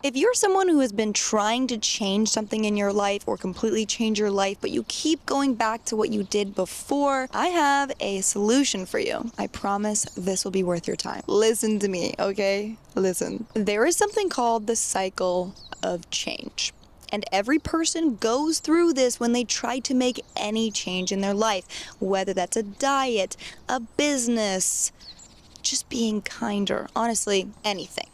If you're someone who has been trying to change something in your life or completely change your life, but you keep going back to what you did before, I have a solution for you. I promise this will be worth your time. Listen to me, okay? Listen. There is something called the cycle of change. And every person goes through this when they try to make any change in their life, whether that's a diet, a business, just being kinder, honestly, anything.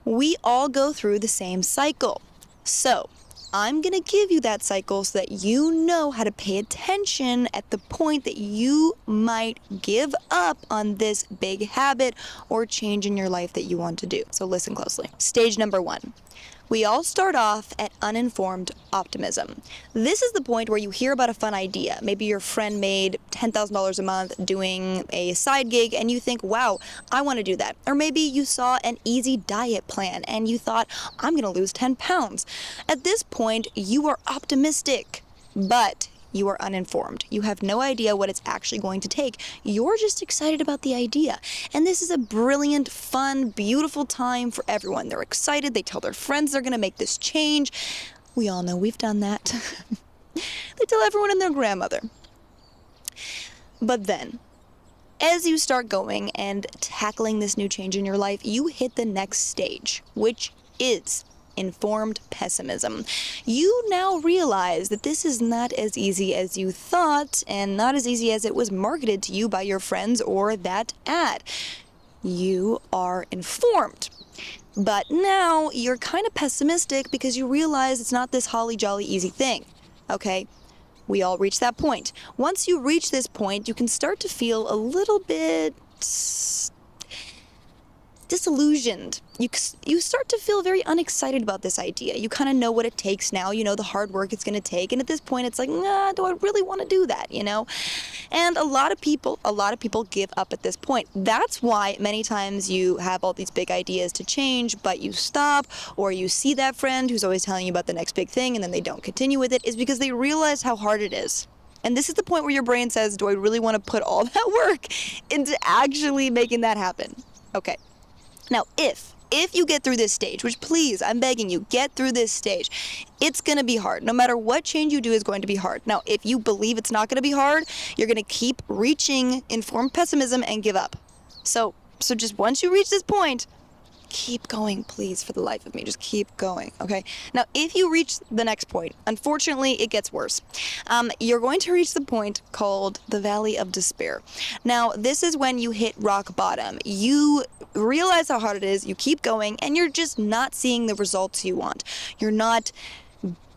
We all go through the same cycle. So, I'm going to give you that cycle so that you know how to pay attention at the point that you might give up on this big habit or change in your life that you want to do. So listen closely. Stage number 1. We all start off at uninformed optimism. This is the point where you hear about a fun idea. Maybe your friend made $10,000 a month doing a side gig and you think, wow, I want to do that. Or maybe you saw an easy diet plan and you thought, I'm going to lose 10 pounds. At this point, you are optimistic, but you are uninformed. You have no idea what it's actually going to take. You're just excited about the idea. And this is a brilliant, fun, beautiful time for everyone. They're excited. They tell their friends they're going to make this change. We all know we've done that. They tell everyone and their grandmother. But then, as you start going and tackling this new change in your life, you hit the next stage, which is informed pessimism. You now realize that this is not as easy as you thought and not as easy as it was marketed to you by your friends or that ad. You are informed. But now you're kind of pessimistic because you realize it's not this holly jolly easy thing. Okay? We all reach that point. Once you reach this point, you can start to feel a little bit disillusioned. You start to feel very unexcited about this idea. You kind of know what it takes now. You know the hard work it's going to take. And at this point, it's like, nah, do I really want to do that, And a lot of people give up at this point. That's why many times you have all these big ideas to change, but you stop, or you see that friend who's always telling you about the next big thing and then they don't continue with it, is because they realize how hard it is. And this is the point where your brain says, do I really want to put all that work into actually making that happen? Okay. Now, if you get through this stage, which please, I'm begging you, get through this stage, it's going to be hard. No matter what change you do is going to be hard. Now, if you believe it's not going to be hard, you're going to keep reaching informed pessimism and give up. So just once you reach this point, keep going, please, for the life of me. Just keep going, okay? Now, if you reach the next point, unfortunately, it gets worse. You're going to reach the point called the Valley of Despair. Now, this is when you hit rock bottom. You realize how hard it is, you keep going, and you're just not seeing the results you want. You're not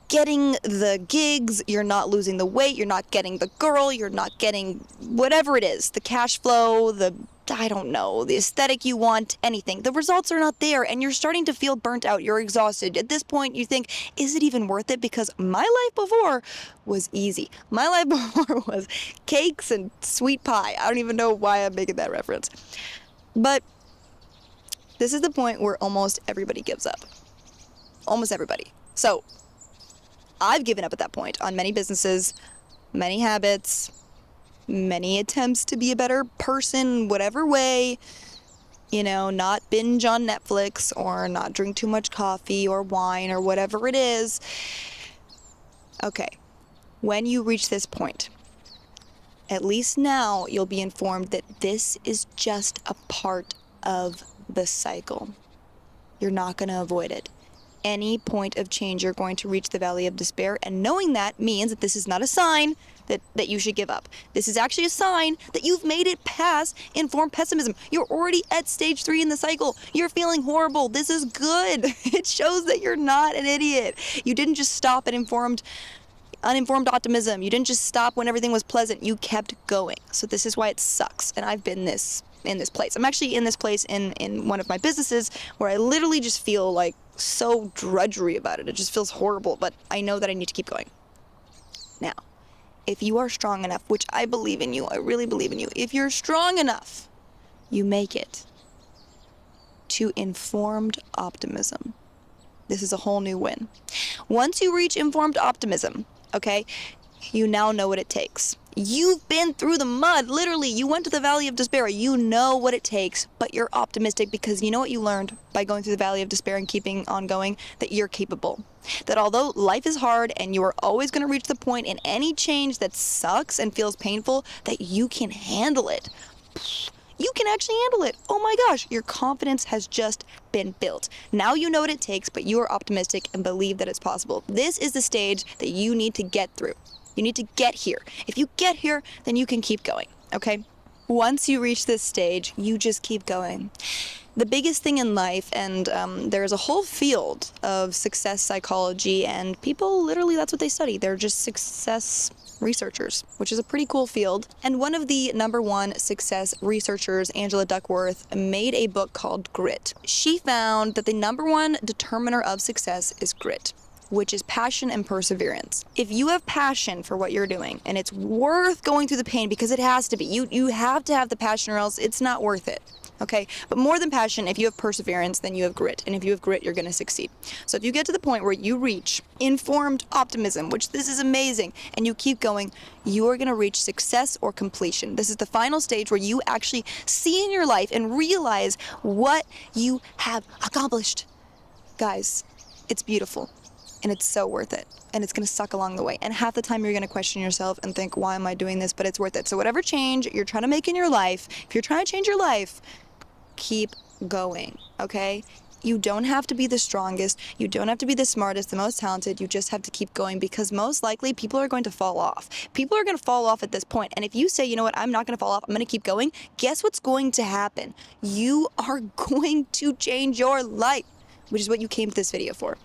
getting the gigs, you're not losing the weight, you're not getting the girl, you're not getting whatever it is, the cash flow, the aesthetic you want, anything. The results are not there and you're starting to feel burnt out. You're exhausted. At this point, you think, is it even worth it? Because my life before was easy. My life before was cakes and sweet pie. I don't even know why I'm making that reference. But this is the point where almost everybody gives up. Almost everybody. So I've given up at that point on many businesses, many habits, many attempts to be a better person, whatever way, not binge on Netflix or not drink too much coffee or wine or whatever it is. Okay, when you reach this point, at least now you'll be informed that this is just a part of the cycle. You're not going to avoid it. Any point of change, you're going to reach the Valley of Despair, and knowing that means that this is not a sign that you should give up. This is actually a sign that you've made it past informed pessimism. You're already at stage 3 in the cycle. You're feeling horrible. This is good. It shows that you're not an idiot. You didn't just stop at uninformed optimism. You didn't just stop when everything was pleasant. You kept going. So this is why it sucks. And I've been in this place. I'm actually in this place in one of my businesses where I literally just feel like so drudgery about it. It just feels horrible, but I know that I need to keep going. Now, if you are strong enough, which I believe in you, I really believe in you, if you're strong enough, you make it to informed optimism. This is a whole new win. Once you reach informed optimism, okay, You now know what it takes. You've been through the mud, literally. You went to the Valley of Despair. You know what it takes, but you're optimistic because you know what you learned by going through the Valley of Despair and keeping on going, that you're capable. That although life is hard and you are always going to reach the point in any change that sucks and feels painful, that you can handle it. You can actually handle it. Oh my gosh, your confidence has just been built. Now you know what it takes, but you are optimistic and believe that it's possible. This is the stage that you need to get through. You need to get here. If you get here, then you can keep going, okay? Once you reach this stage, you just keep going. The biggest thing in life, and there's a whole field of success psychology, and people literally, that's what they study. They're just success researchers, which is a pretty cool field. And one of the #1 success researchers, Angela Duckworth, made a book called Grit. She found that the #1 determiner of success is grit, which is passion and perseverance. If you have passion for what you're doing, and it's worth going through the pain, because it has to be, you have to have the passion or else it's not worth it. Okay, but more than passion, if you have perseverance, then you have grit. And if you have grit, you're going to succeed. So if you get to the point where you reach informed optimism, which this is amazing, and you keep going, you are going to reach success or completion. This is the final stage where you actually see in your life and realize what you have accomplished. Guys, it's beautiful. And it's so worth it. And it's going to suck along the way. And half the time you're going to question yourself and think, why am I doing this? But it's worth it. So whatever change you're trying to make in your life, if you're trying to change your life, keep going, okay? You don't have to be the strongest. You don't have to be the smartest, the most talented. You just have to keep going, because most likely people are going to fall off. People are going to fall off at this point. And if you say, you know what, I'm not going to fall off, I'm going to keep going, guess what's going to happen? You are going to change your life, which is what you came to this video for.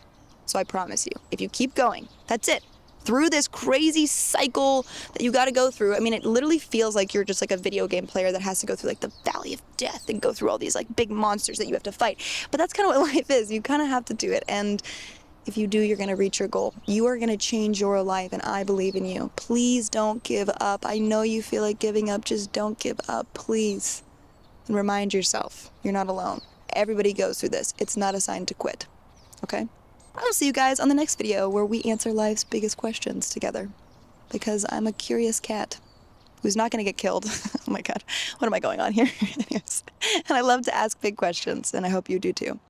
So I promise you, if you keep going, that's it. Through this crazy cycle that you got to go through. I mean, it literally feels like you're just like a video game player that has to go through like the Valley of Death and go through all these like big monsters that you have to fight. But that's kind of what life is. You kind of have to do it. And if you do, you're going to reach your goal. You are going to change your life, and I believe in you. Please don't give up. I know you feel like giving up. Just don't give up, please. And remind yourself, you're not alone. Everybody goes through this. It's not a sign to quit. Okay? I'll see you guys on the next video where we answer life's biggest questions together. Because I'm a curious cat who's not going to get killed. Oh my god, what am I going on here? And I love to ask big questions, and I hope you do too.